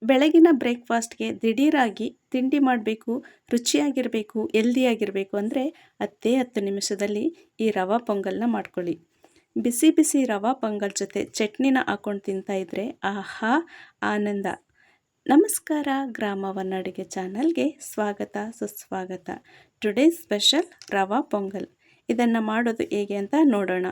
ಬೆಳಗಿನ ಬ್ರೇಕ್ಫಾಸ್ಟ್ಗೆ ದಿಢೀರಾಗಿ ತಿಂಡಿ ಮಾಡಬೇಕು, ರುಚಿಯಾಗಿರಬೇಕು, ಹೆಲ್ದಿಯಾಗಿರಬೇಕು ಅಂದರೆ 10 ನಿಮಿಷದಲ್ಲಿ ಈ ರವಾ ಪೊಂಗಲ್ನ ಮಾಡ್ಕೊಳ್ಳಿ. ಬಿಸಿ ಬಿಸಿ ರವಾ ಪೊಂಗಲ್ ಜೊತೆ ಚಟ್ನಿನ ಹಾಕ್ಕೊಂಡು ತಿಂತಾಯಿದ್ರೆ ಆಹಾ ಆನಂದ. ನಮಸ್ಕಾರ, ಗ್ರಾಮವನ್ನ ಅಡುಗೆ ಚಾನಲ್ಗೆ ಸ್ವಾಗತ ಸುಸ್ವಾಗತ. ಟುಡೇ ಸ್ಪೆಷಲ್ ರವಾ ಪೊಂಗಲ್. ಇದನ್ನು ಮಾಡೋದು ಹೇಗೆ ಅಂತ ನೋಡೋಣ.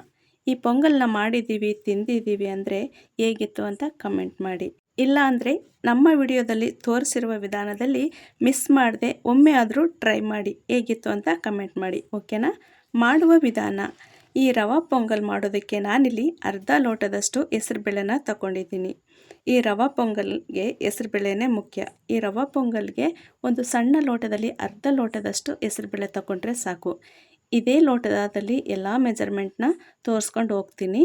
ಈ ಪೊಂಗಲ್ನ ಮಾಡಿದ್ದೀವಿ, ತಿಂದಿದ್ದೀವಿ ಅಂದರೆ ಹೇಗಿತ್ತು ಅಂತ ಕಮೆಂಟ್ ಮಾಡಿ. ಇಲ್ಲ ಅಂದರೆ ನಮ್ಮ ವಿಡಿಯೋದಲ್ಲಿ ತೋರಿಸಿರುವ ವಿಧಾನದಲ್ಲಿ ಮಿಸ್ ಮಾಡದೆ ಒಮ್ಮೆ ಆದರೂ ಟ್ರೈ ಮಾಡಿ, ಹೇಗಿತ್ತು ಅಂತ ಕಮೆಂಟ್ ಮಾಡಿ, ಓಕೆನಾ? ಮಾಡುವ ವಿಧಾನ: ಈ ರವಾ ಪೊಂಗಲ್ ಮಾಡೋದಕ್ಕೆ ನಾನಿಲ್ಲಿ ಅರ್ಧ ಲೋಟದಷ್ಟು ಹೆಸರುಬೇಳೆನ ತಗೊಂಡಿದ್ದೀನಿ. ಈ ರವಾ ಪೊಂಗಲ್ಗೆ ಹೆಸರುಬೇಳೆನೇ ಮುಖ್ಯ. ಈ ರವಾ ಪೊಂಗಲ್ಗೆ ಒಂದು ಸಣ್ಣ ಲೋಟದಲ್ಲಿ ಅರ್ಧ ಲೋಟದಷ್ಟು ಹೆಸರುಬೇಳೆ ತಗೊಂಡ್ರೆ ಸಾಕು. ಇದೇ ಲೋಟದಲ್ಲಿ ಎಲ್ಲ ಮೆಜರ್ಮೆಂಟ್ನ ತೋರಿಸ್ಕೊಂಡು ಹೋಗ್ತೀನಿ.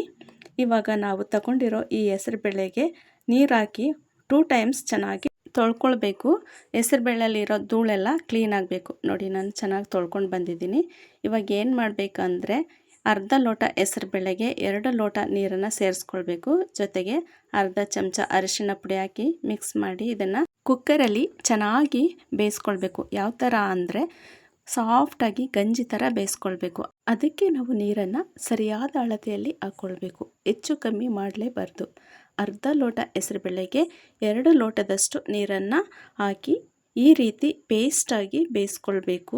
ಇವಾಗ ನಾವು ತಗೊಂಡಿರೋ ಈ ಹೆಸರುಬೇಳೆಗೆ ನೀರು ಹಾಕಿ 2 ಟೈಮ್ಸ್ ಚೆನ್ನಾಗಿ ತೊಳ್ಕೊಳ್ಬೇಕು. ಹೆಸರುಬೇಳೆಯಲ್ಲಿರೋ ಧೂಳೆಲ್ಲ ಕ್ಲೀನ್ ಆಗಬೇಕು. ನೋಡಿ, ನಾನು ಚೆನ್ನಾಗಿ ತೊಳ್ಕೊಂಡು ಬಂದಿದ್ದೀನಿ. ಇವಾಗ ಏನು ಮಾಡಬೇಕಂದ್ರೆ ಅರ್ಧ ಲೋಟ ಹೆಸರುಬೇಳೆಗೆ 2 ಲೋಟ ನೀರನ್ನು ಸೇರಿಸ್ಕೊಳ್ಬೇಕು. ಜೊತೆಗೆ ಅರ್ಧ ಚಮಚ ಅರಿಶಿಣ ಪುಡಿ ಹಾಕಿ ಮಿಕ್ಸ್ ಮಾಡಿ ಇದನ್ನು ಕುಕ್ಕರಲ್ಲಿ ಚೆನ್ನಾಗಿ ಬೇಯಿಸ್ಕೊಳ್ಬೇಕು. ಯಾವ ಥರ ಅಂದರೆ ಸಾಫ್ಟಾಗಿ ಗಂಜಿ ಥರ ಬೇಯಿಸ್ಕೊಳ್ಬೇಕು. ಅದಕ್ಕೆ ನಾವು ನೀರನ್ನು ಸರಿಯಾದ ಅಳತೆಯಲ್ಲಿ ಹಾಕ್ಕೊಳ್ಬೇಕು. ಹೆಚ್ಚು ಕಮ್ಮಿ ಮಾಡಲೇಬಾರ್ದು. ಅರ್ಧ ಲೋಟ ಹೆಸರುಬೇಳೆಗೆ 2 ಲೋಟದಷ್ಟು ನೀರನ್ನು ಹಾಕಿ ಈ ರೀತಿ ಪೇಸ್ಟಾಗಿ ಬೇಯಿಸ್ಕೊಳ್ಬೇಕು.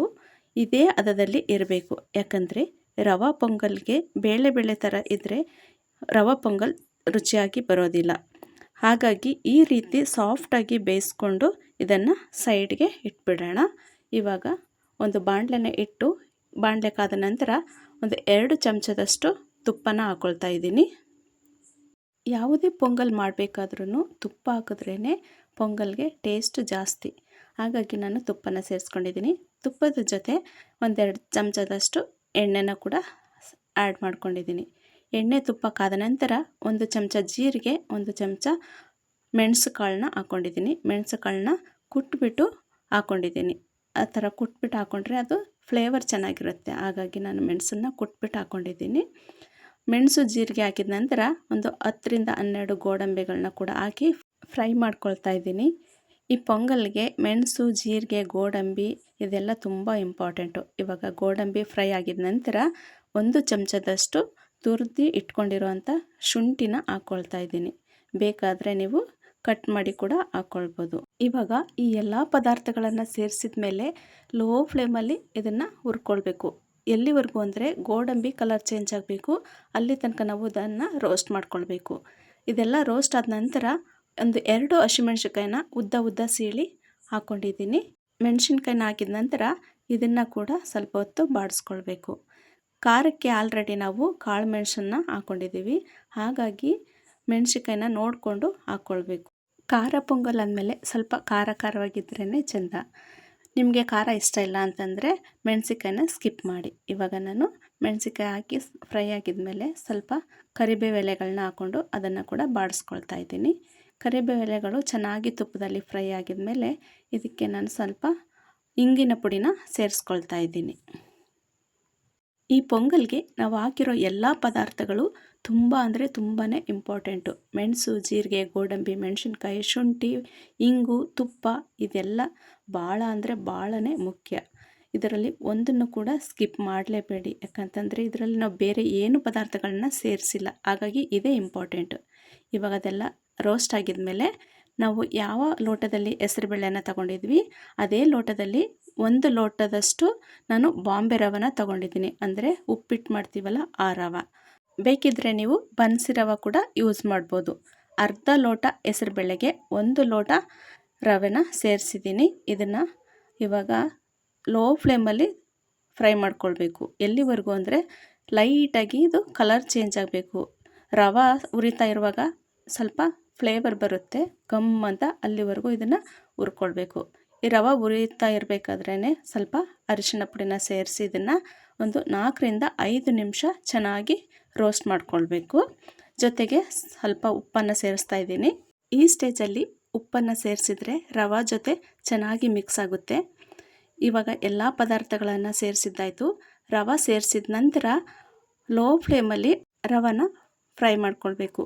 ಇದೇ ಹದದಲ್ಲಿ ಇರಬೇಕು. ಯಾಕಂದರೆ ರವಾ ಪೊಂಗಲ್ಗೆ ಬೇಳೆ ಥರ ಇದ್ದರೆ ರವಾ ಪೊಂಗಲ್ ರುಚಿಯಾಗಿ ಬರೋದಿಲ್ಲ. ಹಾಗಾಗಿ ಈ ರೀತಿ ಸಾಫ್ಟಾಗಿ ಬೇಯಿಸ್ಕೊಂಡು ಇದನ್ನು ಸೈಡ್ಗೆ ಇಟ್ಬಿಡೋಣ. ಇವಾಗ ಒಂದು ಬಾಣಲೆನ ಇಟ್ಟು ಬಾಣಲೆ ಕಾದ ನಂತರ ಒಂದು 2 ಚಮಚದಷ್ಟು ತುಪ್ಪನ ಹಾಕ್ಕೊಳ್ತಾ ಇದ್ದೀನಿ. ಯಾವುದೇ ಪೊಂಗಲ್ ಮಾಡಬೇಕಾದ್ರೂ ತುಪ್ಪ ಹಾಕಿದ್ರೇ ಪೊಂಗಲ್ಗೆ ಟೇಸ್ಟ್ ಜಾಸ್ತಿ. ಹಾಗಾಗಿ ನಾನು ತುಪ್ಪನ ಸೇರಿಸ್ಕೊಂಡಿದ್ದೀನಿ. ತುಪ್ಪದ ಜೊತೆ 1-2 ಚಮಚದಷ್ಟು ಎಣ್ಣೆನ ಕೂಡ ಆ್ಯಡ್ ಮಾಡ್ಕೊಂಡಿದ್ದೀನಿ. ಎಣ್ಣೆ ತುಪ್ಪ ಕಾದ ನಂತರ 1 ಚಮಚ ಜೀರಿಗೆ, 1 ಚಮಚ ಮೆಣಸು ಕಾಳನ್ನ ಹಾಕ್ಕೊಂಡಿದ್ದೀನಿ. ಮೆಣಸು ಕಾಳನ್ನ ಕುಟ್ಬಿಟ್ಟು ಹಾಕ್ಕೊಂಡಿದ್ದೀನಿ. ಆ ಥರ ಕುಟ್ಬಿಟ್ಟು ಹಾಕ್ಕೊಂಡ್ರೆ ಅದು ಫ್ಲೇವರ್ ಚೆನ್ನಾಗಿರುತ್ತೆ. ಹಾಗಾಗಿ ನಾನು ಮೆಣಸನ್ನು ಕುಟ್ಬಿಟ್ಟು ಹಾಕ್ಕೊಂಡಿದ್ದೀನಿ. ಮೆಣಸು ಜೀರಿಗೆ ಹಾಕಿದ ನಂತರ ಒಂದು 10-12 ಗೋಡಂಬಿಗಳನ್ನ ಕೂಡ ಹಾಕಿ ಫ್ರೈ ಮಾಡ್ಕೊಳ್ತಾ ಇದ್ದೀನಿ. ಈ ಪೊಂಗಲ್ಗೆ ಮೆಣಸು, ಜೀರಿಗೆ, ಗೋಡಂಬಿ ಇದೆಲ್ಲ ತುಂಬ ಇಂಪಾರ್ಟೆಂಟು. ಇವಾಗ ಗೋಡಂಬಿ ಫ್ರೈ ಆಗಿದ ನಂತರ 1 ಚಮಚದಷ್ಟು ತುರಿದು ಇಟ್ಕೊಂಡಿರೋವಂಥ ಶುಂಠಿನ ಹಾಕ್ಕೊಳ್ತಾ ಇದ್ದೀನಿ. ಬೇಕಾದರೆ ನೀವು ಕಟ್ ಮಾಡಿ ಕೂಡ ಹಾಕ್ಕೊಳ್ಬೋದು. ಇವಾಗ ಈ ಎಲ್ಲ ಪದಾರ್ಥಗಳನ್ನು ಸೇರಿಸಿದ ಮೇಲೆ ಲೋ ಫ್ಲೇಮಲ್ಲಿ ಇದನ್ನು ಹುರ್ಕೊಳ್ಬೇಕು. ಎಲ್ಲಿವರೆಗೂ ಅಂದರೆ ಗೋಡಂಬಿ ಕಲರ್ ಚೇಂಜ್ ಆಗಬೇಕು, ಅಲ್ಲಿ ತನಕ ನಾವು ಇದನ್ನು ರೋಸ್ಟ್ ಮಾಡ್ಕೊಳ್ಬೇಕು. ಇದೆಲ್ಲ ರೋಸ್ಟ್ ಆದ ನಂತರ 2 ಹಸಿಮೆಣ್ಸಿನ್ಕಾಯಿನ ಉದ್ದ ಸೀಳಿ ಹಾಕ್ಕೊಂಡಿದ್ದೀನಿ. ಮೆಣಸಿನ್ಕಾಯಿನ ಹಾಕಿದ ನಂತರ ಇದನ್ನು ಕೂಡ ಸ್ವಲ್ಪ ಹೊತ್ತು ಬಾಡಿಸ್ಕೊಳ್ಬೇಕು. ಖಾರಕ್ಕೆ ಆಲ್ರೆಡಿ ನಾವು ಕಾಳು ಮೆಣಸನ್ನು ಹಾಕ್ಕೊಂಡಿದ್ದೀವಿ. ಹಾಗಾಗಿ ಮೆಣಸಿನ್ಕಾಯಿನ ನೋಡಿಕೊಂಡು ಹಾಕ್ಕೊಳ್ಬೇಕು. ಖಾರ ಪೊಂಗಲ್ ಅಂದಮೇಲೆ ಸ್ವಲ್ಪ ಖಾರವಾಗಿದ್ರೇ ಚೆಂದ. ನಿಮಗೆ ಖಾರ ಇಷ್ಟ ಇಲ್ಲ ಅಂತಂದರೆ ಮೆಣಸಿನ್ಕಾಯಿನ ಸ್ಕಿಪ್ ಮಾಡಿ. ಇವಾಗ ನಾನು ಮೆಣಸಿನ್ಕಾಯಿ ಹಾಕಿ ಫ್ರೈ ಆಗಿದ ಮೇಲೆ ಸ್ವಲ್ಪ ಕರಿಬೇವು ಎಲೆಗಳನ್ನ ಹಾಕ್ಕೊಂಡು ಅದನ್ನು ಕೂಡ ಬಾಡಿಸ್ಕೊಳ್ತಾ ಇದ್ದೀನಿ. ಕರಿಬೇವು ಎಲೆಗಳು ಚೆನ್ನಾಗಿ ತುಪ್ಪದಲ್ಲಿ ಫ್ರೈ ಆಗಿದ ಮೇಲೆ ಇದಕ್ಕೆ ನಾನು ಸ್ವಲ್ಪ ಇಂಗಿನ ಪುಡಿನ ಸೇರಿಸ್ಕೊಳ್ತಾ ಇದ್ದೀನಿ. ಈ ಪೊಂಗಲ್ಗೆ ನಾವು ಹಾಕಿರೋ ಎಲ್ಲ ಪದಾರ್ಥಗಳು ತುಂಬ ಅಂದರೆ ತುಂಬಾ ಇಂಪಾರ್ಟೆಂಟು. ಮೆಣಸು, ಜೀರಿಗೆ, ಗೋಡಂಬಿ, ಮೆಣಸಿನ್ಕಾಯಿ, ಶುಂಠಿ, ಇಂಗು, ತುಪ್ಪ ಇದೆಲ್ಲ ಭಾಳ ಅಂದರೆ ಭಾಳನೇ ಮುಖ್ಯ. ಇದರಲ್ಲಿ ಒಂದನ್ನು ಕೂಡ ಸ್ಕಿಪ್ ಮಾಡಲೇಬೇಡಿ. ಯಾಕಂತಂದರೆ ಇದರಲ್ಲಿ ನಾವು ಬೇರೆ ಏನು ಪದಾರ್ಥಗಳನ್ನ ಸೇರಿಸಿಲ್ಲ. ಹಾಗಾಗಿ ಇದೇ ಇಂಪಾರ್ಟೆಂಟು. ಇವಾಗ ಅದೆಲ್ಲ ರೋಸ್ಟ್ ಆಗಿದ ಮೇಲೆ ನಾವು ಯಾವ ಲೋಟದಲ್ಲಿ ಹೆಸರುಬೇಳೆನ ತಗೊಂಡಿದ್ವಿ ಅದೇ ಲೋಟದಲ್ಲಿ 1 ಲೋಟದಷ್ಟು ನಾನು ಬಾಂಬೆ ರವೆನ ತಗೊಂಡಿದ್ದೀನಿ. ಅಂದರೆ ಉಪ್ಪಿಟ್ಟು ಮಾಡ್ತೀವಲ್ಲ ಆ ರವೆ. ಬೇಕಿದ್ದರೆ ನೀವು ಬನ್ಸಿ ರವೆ ಕೂಡ ಯೂಸ್ ಮಾಡ್ಬೋದು. ಅರ್ಧ ಲೋಟ ಹೆಸರುಬೇಳೆಗೆ 1 ಲೋಟ ರವೆನ ಸೇರಿಸಿದ್ದೀನಿ. ಇದನ್ನು ಇವಾಗ ಲೋ ಫ್ಲೇಮಲ್ಲಿ ಫ್ರೈ ಮಾಡ್ಕೊಳ್ಬೇಕು. ಎಲ್ಲಿವರೆಗೂ ಅಂದರೆ ಲೈಟಾಗಿ ಇದು ಕಲರ್ ಚೇಂಜ್ ಆಗಬೇಕು. ರವೆ ಉರಿತಾ ಇರುವಾಗ ಸ್ವಲ್ಪ ಫ್ಲೇವರ್ ಬರುತ್ತೆ ಗಮ್ ಅಂತ, ಅಲ್ಲಿವರೆಗೂ ಇದನ್ನು ಹುರ್ಕೊಳ್ಬೇಕು. ಈ ರವೆ ಉರಿತಾ ಇರಬೇಕಾದ್ರೇ ಸ್ವಲ್ಪ ಅರಿಶಿಣ ಪುಡಿನ ಸೇರಿಸಿ ಇದನ್ನು ಒಂದು 4-5 ನಿಮಿಷ ಚೆನ್ನಾಗಿ ರೋಸ್ಟ್ ಮಾಡ್ಕೊಳ್ಬೇಕು. ಜೊತೆಗೆ ಸ್ವಲ್ಪ ಉಪ್ಪನ್ನು ಸೇರಿಸ್ತಾ ಇದ್ದೀನಿ. ಈ ಸ್ಟೇಜಲ್ಲಿ ಉಪ್ಪನ್ನು ಸೇರಿಸಿದ್ರೆ ರವೆ ಜೊತೆ ಚೆನ್ನಾಗಿ ಮಿಕ್ಸ್ ಆಗುತ್ತೆ. ಇವಾಗ ಎಲ್ಲ ಪದಾರ್ಥಗಳನ್ನು ಸೇರಿಸಿದ್ದಾಯಿತು. ರವೆ ಸೇರಿಸಿದ ನಂತರ ಲೋ ಫ್ಲೇಮಲ್ಲಿ ರವೆನ ಫ್ರೈ ಮಾಡ್ಕೊಳ್ಬೇಕು.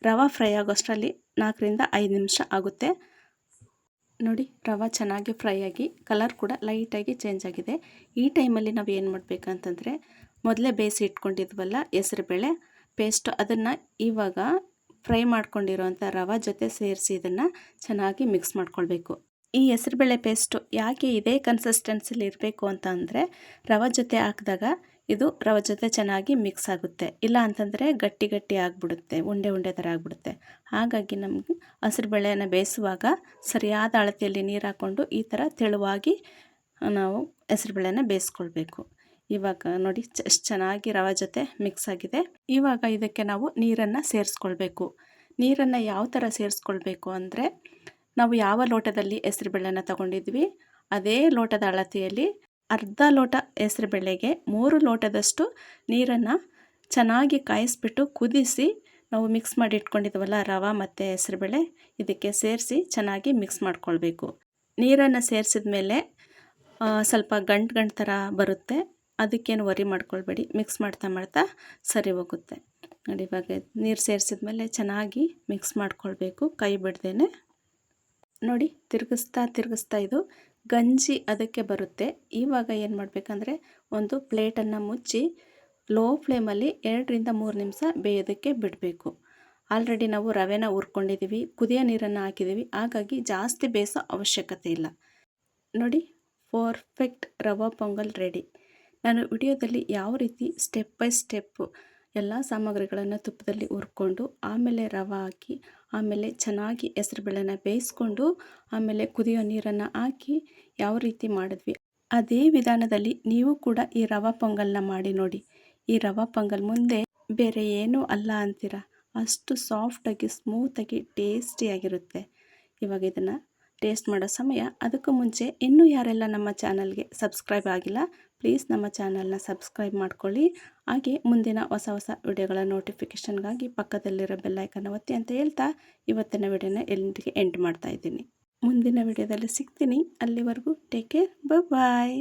ರವೆ ಫ್ರೈ ಆಗೋಷ್ಟರಲ್ಲಿ 4-5 ನಿಮಿಷ ಆಗುತ್ತೆ. ನೋಡಿ ರವೆ ಚೆನ್ನಾಗಿ ಫ್ರೈ ಆಗಿ ಕಲರ್ ಕೂಡ ಲೈಟಾಗಿ ಚೇಂಜ್ ಆಗಿದೆ. ಈ ಟೈಮಲ್ಲಿ ನಾವು ಏನು ಮಾಡಬೇಕಂತಂದರೆ, ಮೊದಲೇ ಬೇಯಿಸಿ ಇಟ್ಕೊಂಡಿದ್ವಲ್ಲ ಹೆಸರುಬೇಳೆ ಪೇಸ್ಟ್, ಅದನ್ನು ಇವಾಗ ಫ್ರೈ ಮಾಡ್ಕೊಂಡಿರೋಂಥ ರವೆ ಜೊತೆ ಸೇರಿಸಿ ಇದನ್ನು ಚೆನ್ನಾಗಿ ಮಿಕ್ಸ್ ಮಾಡ್ಕೊಳ್ಬೇಕು. ಈ ಹೆಸರುಬೇಳೆ ಪೇಸ್ಟು ಯಾಕೆ ಇದೇ ಕನ್ಸಿಸ್ಟೆನ್ಸಿಲಿ ಇರಬೇಕು ಅಂತ ಅಂದರೆ, ರವೆ ಜೊತೆ ಹಾಕಿದಾಗ ಇದು ರವೆ ಜೊತೆ ಚೆನ್ನಾಗಿ ಮಿಕ್ಸ್ ಆಗುತ್ತೆ. ಇಲ್ಲ ಅಂತಂದರೆ ಗಟ್ಟಿ ಗಟ್ಟಿ ಆಗಿಬಿಡುತ್ತೆ, ಉಂಡೆ ಉಂಡೆ ಥರ ಆಗಿಬಿಡುತ್ತೆ. ಹಾಗಾಗಿ ನಮಗೆ ಹೆಸರುಬೇಳೆನ ಬೇಯಿಸುವಾಗ ಸರಿಯಾದ ಅಳತೆಯಲ್ಲಿ ನೀರು ಹಾಕ್ಕೊಂಡು ಈ ಥರ ತೆಳುವಾಗಿ ನಾವು ಹೆಸರುಬೇಳೆನ ಬೇಯಿಸ್ಕೊಳ್ಬೇಕು. ಇವಾಗ ನೋಡಿ ಎಷ್ಟು ಚೆನ್ನಾಗಿ ರವೆ ಜೊತೆ ಮಿಕ್ಸ್ ಆಗಿದೆ. ಇವಾಗ ಇದಕ್ಕೆ ನಾವು ನೀರನ್ನು ಸೇರಿಸ್ಕೊಳ್ಬೇಕು. ನೀರನ್ನು ಯಾವ ಥರ ಸೇರಿಸ್ಕೊಳ್ಬೇಕು ಅಂದರೆ, ನಾವು ಯಾವ ಲೋಟದಲ್ಲಿ ಹೆಸರುಬೇಳೆನ ತಗೊಂಡಿದ್ವಿ ಅದೇ ಲೋಟದ ಅಳತೆಯಲ್ಲಿ ಅರ್ಧ ಲೋಟ ಹೆಸರುಬೇಳೆಗೆ 3 ಲೋಟದಷ್ಟು ನೀರನ್ನು ಚೆನ್ನಾಗಿ ಕಾಯಿಸ್ಬಿಟ್ಟು ಕುದಿಸಿ ನಾವು ಮಿಕ್ಸ್ ಮಾಡಿ ಇಟ್ಕೊಂಡಿದ್ವಲ್ಲ ರವೆ ಮತ್ತು ಹೆಸರುಬೇಳೆ, ಇದಕ್ಕೆ ಸೇರಿಸಿ ಚೆನ್ನಾಗಿ ಮಿಕ್ಸ್ ಮಾಡ್ಕೊಳ್ಬೇಕು. ನೀರನ್ನು ಸೇರಿಸಿದ ಮೇಲೆ ಸ್ವಲ್ಪ ಗಂಟು ಥರ ಬರುತ್ತೆ, ಅದಕ್ಕೇನು ವರಿ ಮಾಡ್ಕೊಳ್ಬೇಡಿ, ಮಿಕ್ಸ್ ಮಾಡ್ತಾ ಸರಿ ಹೋಗುತ್ತೆ. ನೋಡಿ ಇವಾಗ ನೀರು ಸೇರಿಸಿದ ಮೇಲೆ ಚೆನ್ನಾಗಿ ಮಿಕ್ಸ್ ಮಾಡ್ಕೊಳ್ಬೇಕು ಕೈ ಬಿಡ್ದೇನೆ. ನೋಡಿ ತಿರುಗಿಸ್ತಾ ಇದು ಗಂಜಿ ಅದಕ್ಕೆ ಬರುತ್ತೆ. ಇವಾಗ ಏನು ಮಾಡಬೇಕಂದ್ರೆ, ಒಂದು ಪ್ಲೇಟನ್ನು ಮುಚ್ಚಿ ಲೋ ಫ್ಲೇಮಲ್ಲಿ 2 ರಿಂದ 3 ನಿಮಿಷ ಬೇಯೋದಕ್ಕೆ ಬಿಡಬೇಕು. ಆಲ್ರೆಡಿ ನಾವು ರವೆನ ಹುರ್ಕೊಂಡಿದ್ದೀವಿ, ಕುದಿಯೋ ನೀರನ್ನು ಹಾಕಿದ್ದೀವಿ, ಹಾಗಾಗಿ ಜಾಸ್ತಿ ಬೇಯಿಸೋ ಅವಶ್ಯಕತೆ ಇಲ್ಲ. ನೋಡಿ ಪರ್ಫೆಕ್ಟ್ ರವೆ ಪೊಂಗಲ್ ರೆಡಿ. ನಾನು ವಿಡಿಯೋದಲ್ಲಿ ಯಾವ ರೀತಿ ಸ್ಟೆಪ್ ಬೈ ಸ್ಟೆಪ್ಪು ಎಲ್ಲ ಸಾಮಗ್ರಿಗಳನ್ನು ತುಪ್ಪದಲ್ಲಿ ಹುರ್ಕೊಂಡು ಆಮೇಲೆ ರವೆ ಹಾಕಿ ಆಮೇಲೆ ಚೆನ್ನಾಗಿ ಹೆಸರುಬೇಳೆನ ಬೇಯಿಸ್ಕೊಂಡು ಆಮೇಲೆ ಕುದಿಯೋ ನೀರನ್ನು ಹಾಕಿ ಯಾವ ರೀತಿ ಮಾಡಿದ್ವಿ ಅದೇ ವಿಧಾನದಲ್ಲಿ ನೀವು ಕೂಡ ಈ ರವೆ ಪೊಂಗಲ್ನ ಮಾಡಿ ನೋಡಿ. ಈ ರವೆ ಪೊಂಗಲ್ ಮುಂದೆ ಬೇರೆ ಏನೂ ಅಲ್ಲ ಅಂತೀರ, ಅಷ್ಟು ಸಾಫ್ಟಾಗಿ ಸ್ಮೂತಾಗಿ ಟೇಸ್ಟಿಯಾಗಿರುತ್ತೆ. ಇವಾಗ ಇದನ್ನು ಟೇಸ್ಟ್ ಮಾಡೋ ಸಮಯ. ಅದಕ್ಕೂ ಮುಂಚೆ ಇನ್ನೂ ಯಾರೆಲ್ಲ ನಮ್ಮ ಚಾನಲ್ಗೆ ಸಬ್ಸ್ಕ್ರೈಬ್ ಆಗಿಲ್ಲ, ಪ್ಲೀಸ್ ನಮ್ಮ ಚಾನಲ್ನ ಸಬ್ಸ್ಕ್ರೈಬ್ ಮಾಡ್ಕೊಳ್ಳಿ. ಹಾಗೆ ಮುಂದಿನ ಹೊಸ ವಿಡಿಯೋಗಳ ನೋಟಿಫಿಕೇಷನ್ಗಾಗಿ ಪಕ್ಕದಲ್ಲಿರೋ ಬೆಲ್ಲೈಕನ್ನ ಒತ್ತಿ ಅಂತ ಹೇಳ್ತಾ ಇವತ್ತಿನ ವಿಡಿಯೋನ ಎಲ್ಲಿಗೆ ಎಂಡ್ ಮಾಡ್ತಾ ಇದ್ದೀನಿ. ಮುಂದಿನ ವಿಡಿಯೋದಲ್ಲಿ ಸಿಗ್ತೀನಿ. ಅಲ್ಲಿವರೆಗೂ ಟೇಕ್ ಕೇರ್, ಬಾಯ್.